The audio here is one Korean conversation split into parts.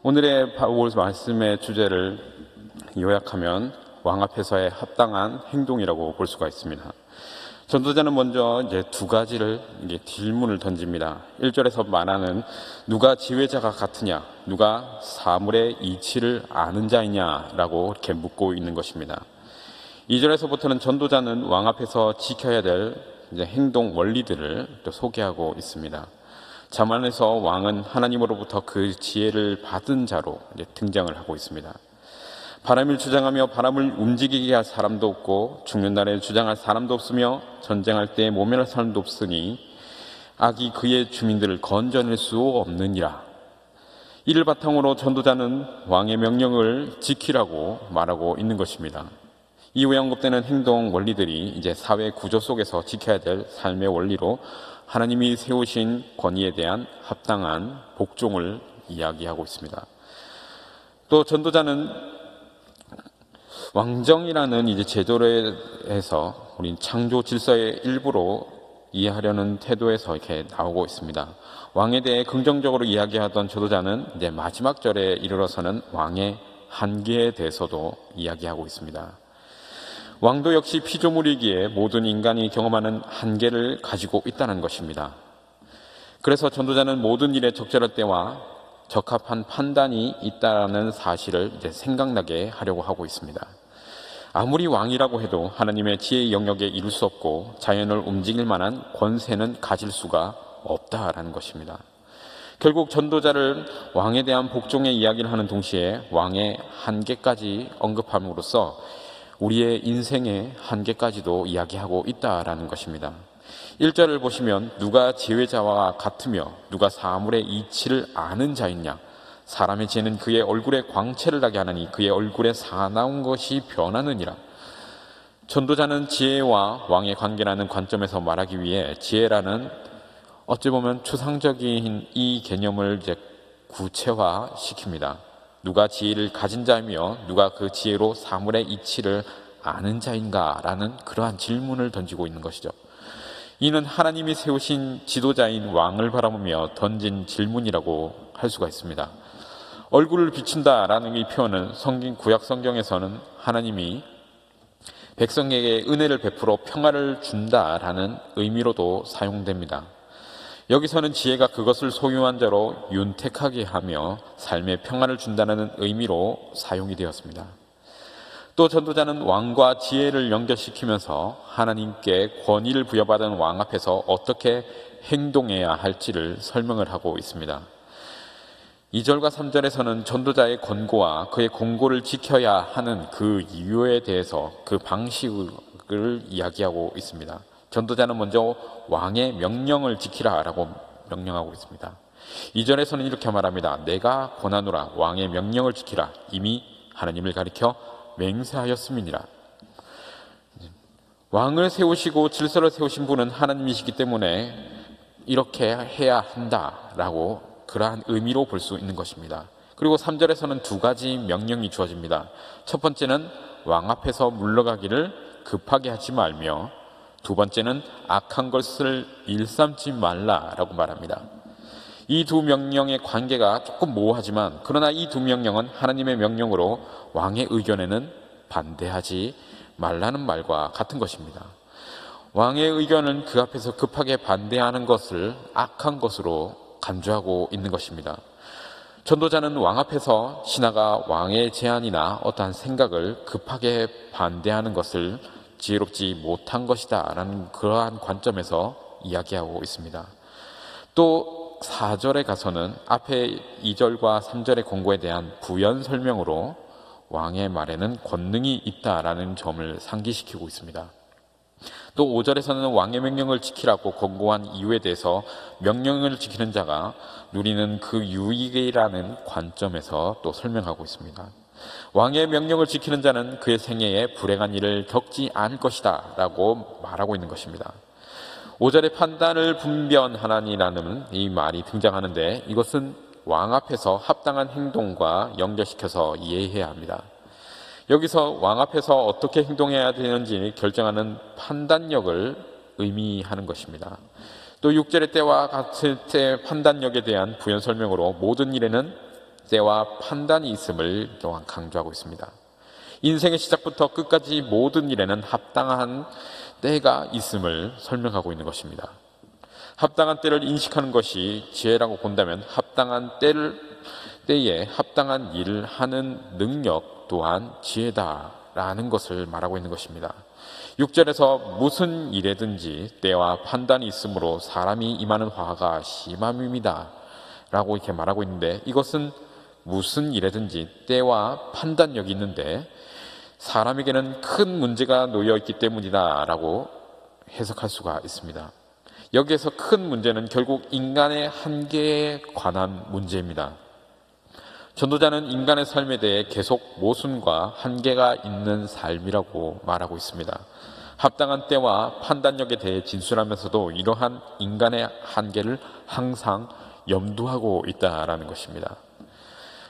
오늘의 바울 말씀의 주제를 요약하면 왕 앞에서의 합당한 행동이라고 볼 수가 있습니다. 전도자는 먼저 두 가지를 질문을 던집니다. 1절에서 말하는 누가 지혜자가 같으냐, 누가 사물의 이치를 아는 자이냐라고 이렇게 묻고 있는 것입니다. 2절에서부터는 전도자는 왕 앞에서 지켜야 될 행동 원리들을 또 소개하고 있습니다. 자만에서 왕은 하나님으로부터 그 지혜를 받은 자로 등장을 하고 있습니다. 바람을 주장하며 바람을 움직이게 할 사람도 없고 죽는 날에 주장할 사람도 없으며 전쟁할 때 모면할 사람도 없으니 악이 그의 주민들을 건져낼 수 없느니라. 이를 바탕으로 전도자는 왕의 명령을 지키라고 말하고 있는 것입니다. 이후에 언급되는 행동 원리들이 이제 사회 구조 속에서 지켜야 될 삶의 원리로 하나님이 세우신 권위에 대한 합당한 복종을 이야기하고 있습니다. 또 전도자는 왕정이라는 제도에서 우린 창조 질서의 일부로 이해하려는 태도에서 이렇게 나오고 있습니다. 왕에 대해 긍정적으로 이야기하던 전도자는 이제 마지막 절에 이르러서는 왕의 한계에 대해서도 이야기하고 있습니다. 왕도 역시 피조물이기에 모든 인간이 경험하는 한계를 가지고 있다는 것입니다. 그래서 전도자는 모든 일에 적절할 때와 적합한 판단이 있다는 사실을 생각나게 하려고 하고 있습니다. 아무리 왕이라고 해도 하나님의 지혜의 영역에 이룰 수 없고 자연을 움직일 만한 권세는 가질 수가 없다라는 것입니다. 결국 전도자를 왕에 대한 복종의 이야기를 하는 동시에 왕의 한계까지 언급함으로써 우리의 인생의 한계까지도 이야기하고 있다라는 것입니다. 1절을 보시면 누가 지혜자와 같으며 누가 사물의 이치를 아는 자이냐, 사람의 지혜는 그의 얼굴에 광채를 나게 하나니 그의 얼굴에 사나운 것이 변하느니라. 전도자는 지혜와 왕의 관계라는 관점에서 말하기 위해 지혜라는 어찌 보면 추상적인 이 개념을 구체화시킵니다. 누가 지혜를 가진 자이며 누가 그 지혜로 사물의 이치를 아는 자인가라는 그러한 질문을 던지고 있는 것이죠. 이는 하나님이 세우신 지도자인 왕을 바라보며 던진 질문이라고 할 수가 있습니다. 얼굴을 비춘다라는 이 표현은 구약 성경에서는 하나님이 백성에게 은혜를 베풀어 평화를 준다라는 의미로도 사용됩니다. 여기서는 지혜가 그것을 소유한 자로 윤택하게 하며 삶의 평안을 준다는 의미로 사용이 되었습니다. 또 전도자는 왕과 지혜를 연결시키면서 하나님께 권위를 부여받은 왕 앞에서 어떻게 행동해야 할지를 설명을 하고 있습니다. 2절과 3절에서는 전도자의 권고와 그의 공고를 지켜야 하는 그 이유에 대해서 그 방식을 이야기하고 있습니다. 전도자는 먼저 왕의 명령을 지키라라고 명령하고 있습니다. 2절에서는 이렇게 말합니다. 내가 권하노라 왕의 명령을 지키라 이미 하나님을 가리켜 맹세하였음이니라. 왕을 세우시고 질서를 세우신 분은 하나님이시기 때문에 이렇게 해야 한다라고 그러한 의미로 볼 수 있는 것입니다. 그리고 3절에서는 두 가지 명령이 주어집니다. 첫 번째는 왕 앞에서 물러가기를 급하게 하지 말며 두 번째는 악한 것을 일삼지 말라라고 말합니다. 이 두 명령의 관계가 조금 모호하지만 그러나 이 두 명령은 하나님의 명령으로 왕의 의견에는 반대하지 말라는 말과 같은 것입니다. 왕의 의견은 그 앞에서 급하게 반대하는 것을 악한 것으로 간주하고 있는 것입니다. 전도자는 왕 앞에서 신하가 왕의 제안이나 어떠한 생각을 급하게 반대하는 것을 지혜롭지 못한 것이다 라는 그러한 관점에서 이야기하고 있습니다. 또 4절에 가서는 앞에 2절과 3절의 공고에 대한 부연 설명으로 왕의 말에는 권능이 있다라는 점을 상기시키고 있습니다. 또 5절에서는 왕의 명령을 지키라고 권고한 이유에 대해서 명령을 지키는 자가 누리는 그 유익이라는 관점에서 또 설명하고 있습니다. 왕의 명령을 지키는 자는 그의 생애에 불행한 일을 겪지 않을 것이다 라고 말하고 있는 것입니다. 5절의 판단을 분변하나니라는 이 말이 등장하는데 이것은 왕 앞에서 합당한 행동과 연결시켜서 이해해야 합니다. 여기서 왕 앞에서 어떻게 행동해야 되는지 결정하는 판단력을 의미하는 것입니다. 또 6절의 때와 같을 때 판단력에 대한 부연 설명으로 모든 일에는 때와 판단이 있음을 또한 강조하고 있습니다. 인생의 시작부터 끝까지 모든 일에는 합당한 때가 있음을 설명하고 있는 것입니다. 합당한 때를 인식하는 것이 지혜라고 본다면 합당한 때에 합당한 일을 하는 능력 또한 지혜다라는 것을 말하고 있는 것입니다. 6절에서 무슨 일에든지 때와 판단이 있으므로 사람이 임하는 화가 심함입니다 라고 이렇게 말하고 있는데, 이것은 무슨 일에든지 때와 판단력이 있는데 사람에게는 큰 문제가 놓여 있기 때문이다 라고 해석할 수가 있습니다. 여기에서 큰 문제는 결국 인간의 한계에 관한 문제입니다. 전도자는 인간의 삶에 대해 계속 모순과 한계가 있는 삶이라고 말하고 있습니다. 합당한 때와 판단력에 대해 진술하면서도 이러한 인간의 한계를 항상 염두하고 있다라는 것입니다.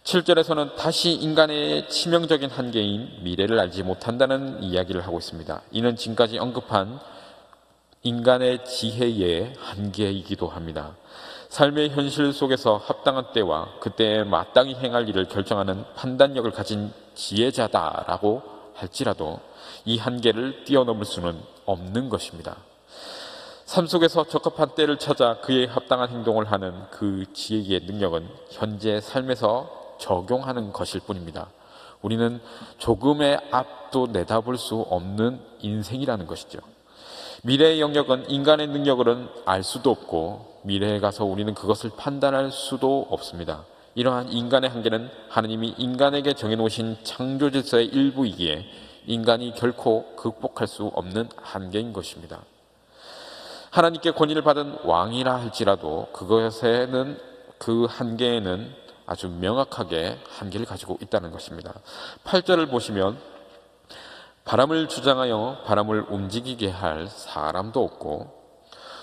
7절에서는 다시 인간의 치명적인 한계인 미래를 알지 못한다는 이야기를 하고 있습니다. 이는 지금까지 언급한 인간의 지혜의 한계이기도 합니다. 삶의 현실 속에서 합당한 때와 그때에 마땅히 행할 일을 결정하는 판단력을 가진 지혜자다라고 할지라도 이 한계를 뛰어넘을 수는 없는 것입니다. 삶 속에서 적합한 때를 찾아 그에 합당한 행동을 하는 그 지혜의 능력은 현재 삶에서 적용하는 것일 뿐입니다. 우리는 조금의 앞도 내다볼 수 없는 인생이라는 것이죠. 미래의 영역은 인간의 능력으로는 알 수도 없고 미래에 가서 우리는 그것을 판단할 수도 없습니다. 이러한 인간의 한계는 하느님이 인간에게 정해놓으신 창조 질서의 일부이기에 인간이 결코 극복할 수 없는 한계인 것입니다. 하나님께 권위를 받은 왕이라 할지라도 그것에는, 그 한계에는 아주 명확하게 한계를 가지고 있다는 것입니다. 8절을 보시면 바람을 주장하여 바람을 움직이게 할 사람도 없고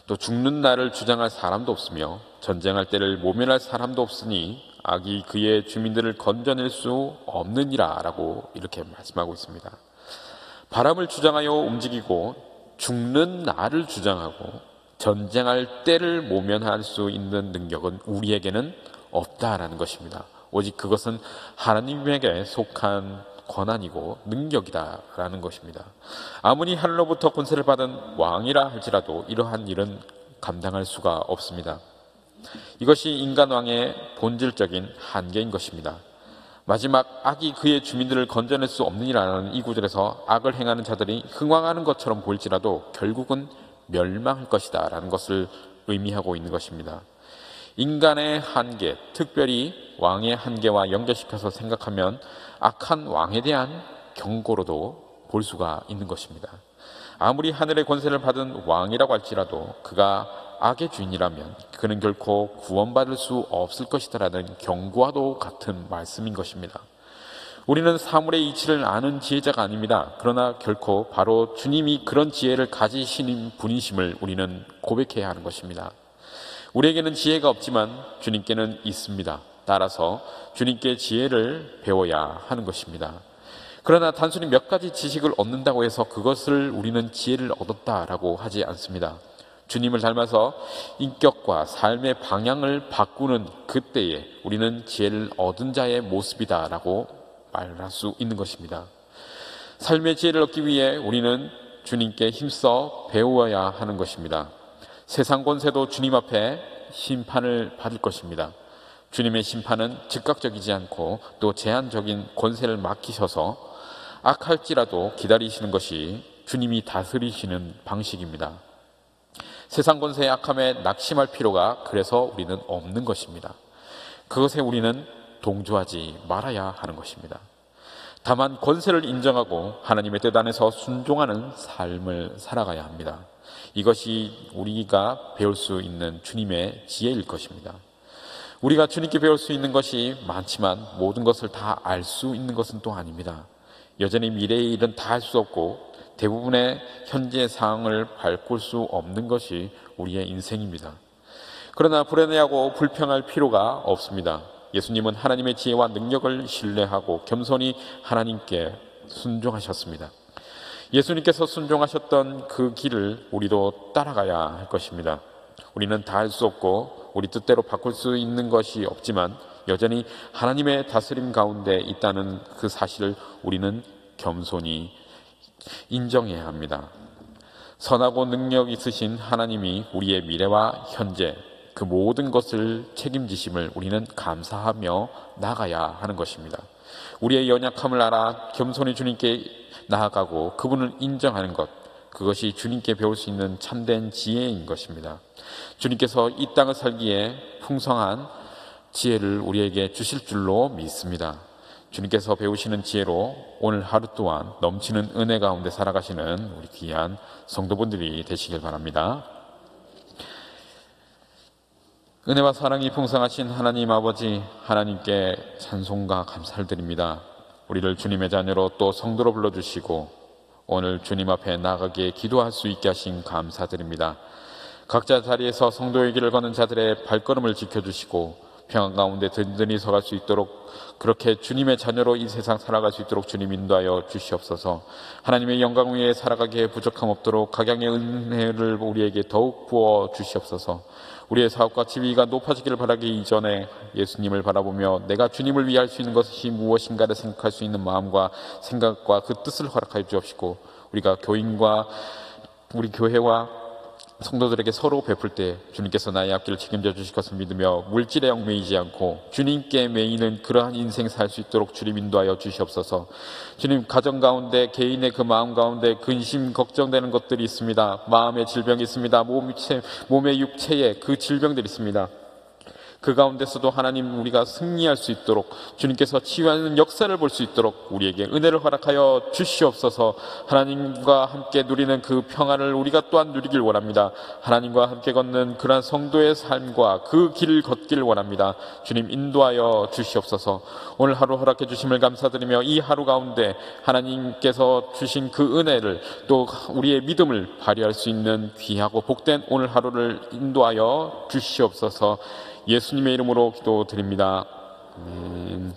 또 죽는 날을 주장할 사람도 없으며 전쟁할 때를 모면할 사람도 없으니 악이 그의 주민들을 건져낼 수 없느니라 라고 이렇게 말씀하고 있습니다. 바람을 주장하여 움직이고 죽는 날을 주장하고 전쟁할 때를 모면할 수 있는 능력은 우리에게는 없다라는 것입니다. 오직 그것은 하나님에게 속한 권한이고 능력이다라는 것입니다. 아무리 하늘로부터 권세를 받은 왕이라 할지라도 이러한 일은 감당할 수가 없습니다. 이것이 인간 왕의 본질적인 한계인 것입니다. 마지막 악이 그의 주민들을 건져낼 수 없느니라는 이 구절에서 악을 행하는 자들이 흥왕하는 것처럼 보일지라도 결국은 멸망할 것이다 라는 것을 의미하고 있는 것입니다. 인간의 한계, 특별히 왕의 한계와 연결시켜서 생각하면 악한 왕에 대한 경고로도 볼 수가 있는 것입니다. 아무리 하늘의 권세를 받은 왕이라고 할지라도 그가 악의 주인이라면 그는 결코 구원받을 수 없을 것이다라는 경고와도 같은 말씀인 것입니다. 우리는 사물의 이치를 아는 지혜자가 아닙니다. 그러나 결코 바로 주님이 그런 지혜를 가지신 분이심을 우리는 고백해야 하는 것입니다. 우리에게는 지혜가 없지만 주님께는 있습니다. 따라서 주님께 지혜를 배워야 하는 것입니다. 그러나 단순히 몇 가지 지식을 얻는다고 해서 그것을 우리는 지혜를 얻었다라고 하지 않습니다. 주님을 닮아서 인격과 삶의 방향을 바꾸는 그때에 우리는 지혜를 얻은 자의 모습이다라고 말할 수 있는 것입니다. 삶의 지혜를 얻기 위해 우리는 주님께 힘써 배워야 하는 것입니다. 세상 권세도 주님 앞에 심판을 받을 것입니다. 주님의 심판은 즉각적이지 않고 또 제한적인 권세를 맡기셔서 악할지라도 기다리시는 것이 주님이 다스리시는 방식입니다. 세상 권세의 악함에 낙심할 필요가 그래서 우리는 없는 것입니다. 그것에 우리는 동조하지 말아야 하는 것입니다. 다만 권세를 인정하고 하나님의 뜻 안에서 순종하는 삶을 살아가야 합니다. 이것이 우리가 배울 수 있는 주님의 지혜일 것입니다. 우리가 주님께 배울 수 있는 것이 많지만 모든 것을 다 알 수 있는 것은 또 아닙니다. 여전히 미래의 일은 다 할 수 없고 대부분의 현재 상황을 바꿀 수 없는 것이 우리의 인생입니다. 그러나 불안해하고 불평할 필요가 없습니다. 예수님은 하나님의 지혜와 능력을 신뢰하고 겸손히 하나님께 순종하셨습니다. 예수님께서 순종하셨던 그 길을 우리도 따라가야 할 것입니다. 우리는 다 할 수 없고 우리 뜻대로 바꿀 수 있는 것이 없지만 여전히 하나님의 다스림 가운데 있다는 그 사실을 우리는 겸손히 인정해야 합니다. 선하고 능력 있으신 하나님이 우리의 미래와 현재 그 모든 것을 책임지심을 우리는 감사하며 나아가야 하는 것입니다. 우리의 연약함을 알아 겸손히 주님께 나아가고 그분을 인정하는 것, 그것이 주님께 배울 수 있는 참된 지혜인 것입니다. 주님께서 이 땅을 살기에 풍성한 지혜를 우리에게 주실 줄로 믿습니다. 주님께서 배우시는 지혜로 오늘 하루 또한 넘치는 은혜 가운데 살아가시는 우리 귀한 성도분들이 되시길 바랍니다. 은혜와 사랑이 풍성하신 하나님 아버지, 하나님께 찬송과 감사를 드립니다. 우리를 주님의 자녀로 또 성도로 불러주시고 오늘 주님 앞에 나가기에 기도할 수 있게 하신 감사드립니다. 각자 자리에서 성도의 길을 걷는 자들의 발걸음을 지켜주시고 평안 가운데 든든히 서갈 수 있도록, 그렇게 주님의 자녀로 이 세상 살아갈 수 있도록 주님 인도하여 주시옵소서. 하나님의 영광 위에 살아가기에 부족함 없도록 각양의 은혜를 우리에게 더욱 부어 주시옵소서. 우리의 사업과 지위가 높아지기를 바라기 이전에 예수님을 바라보며 내가 주님을 위해 할 수 있는 것이 무엇인가를 생각할 수 있는 마음과 생각과 그 뜻을 허락하여 주옵시고, 우리가 교인과 우리 교회와 성도들에게 서로 베풀 때 주님께서 나의 앞길을 책임져 주실 것을 믿으며 물질에 얽매이지 않고 주님께 매이는 그러한 인생 살 수 있도록 주님 인도하여 주시옵소서. 주님, 가정 가운데 개인의 그 마음 가운데 근심 걱정되는 것들이 있습니다. 마음의 질병이 있습니다. 몸의 육체에 그 질병들이 있습니다. 그 가운데서도 하나님, 우리가 승리할 수 있도록 주님께서 치유하는 역사를 볼 수 있도록 우리에게 은혜를 허락하여 주시옵소서. 하나님과 함께 누리는 그 평안을 우리가 또한 누리길 원합니다. 하나님과 함께 걷는 그러한 성도의 삶과 그 길을 걷기를 원합니다. 주님 인도하여 주시옵소서. 오늘 하루 허락해 주심을 감사드리며 이 하루 가운데 하나님께서 주신 그 은혜를 또 우리의 믿음을 발휘할 수 있는 귀하고 복된 오늘 하루를 인도하여 주시옵소서. 예수님의 이름으로 기도드립니다. 아멘.